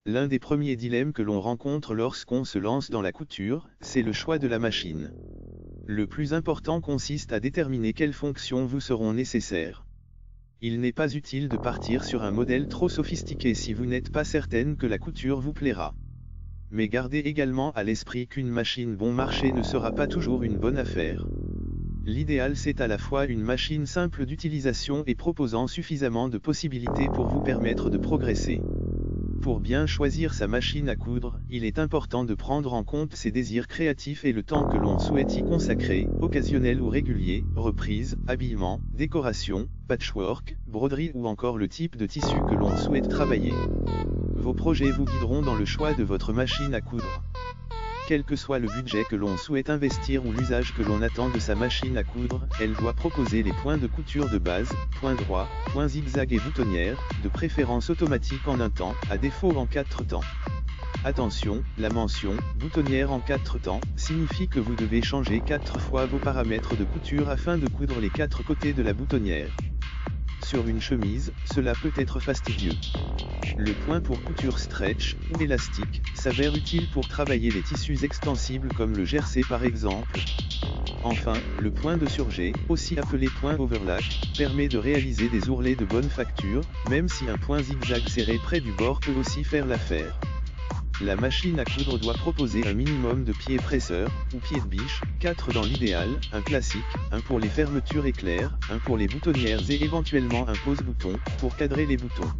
L'un des premiers dilemmes que l'on rencontre lorsqu'on se lance dans la couture, c'est le choix de la machine. Le plus important consiste à déterminer quelles fonctions vous seront nécessaires. Il n'est pas utile de partir sur un modèle trop sophistiqué si vous n'êtes pas certaine que la couture vous plaira. Mais gardez également à l'esprit qu'une machine bon marché ne sera pas toujours une bonne affaire. L'idéal c'est à la fois une machine simple d'utilisation et proposant suffisamment de possibilités pour vous permettre de progresser. Pour bien choisir sa machine à coudre, il est important de prendre en compte ses désirs créatifs et le temps que l'on souhaite y consacrer, occasionnel ou régulier, reprise, habillement, décoration, patchwork, broderie ou encore le type de tissu que l'on souhaite travailler. Vos projets vous guideront dans le choix de votre machine à coudre. Quel que soit le budget que l'on souhaite investir ou l'usage que l'on attend de sa machine à coudre, elle doit proposer les points de couture de base, points droits, points zigzag et boutonnières, de préférence automatique en un temps, à défaut en 4 temps. Attention, la mention « boutonnière en 4 temps » signifie que vous devez changer 4 fois vos paramètres de couture afin de coudre les 4 côtés de la boutonnière. Sur une chemise, cela peut être fastidieux. Le point pour couture stretch, ou élastique, s'avère utile pour travailler les tissus extensibles comme le jersey par exemple. Enfin, le point de surjet, aussi appelé point overlap, permet de réaliser des ourlets de bonne facture, même si un point zigzag serré près du bord peut aussi faire l'affaire. La machine à coudre doit proposer un minimum de pieds presseurs, ou pieds de biche, 4 dans l'idéal, un classique, un pour les fermetures éclairs, un pour les boutonnières et éventuellement un pose-bouton, pour cadrer les boutons.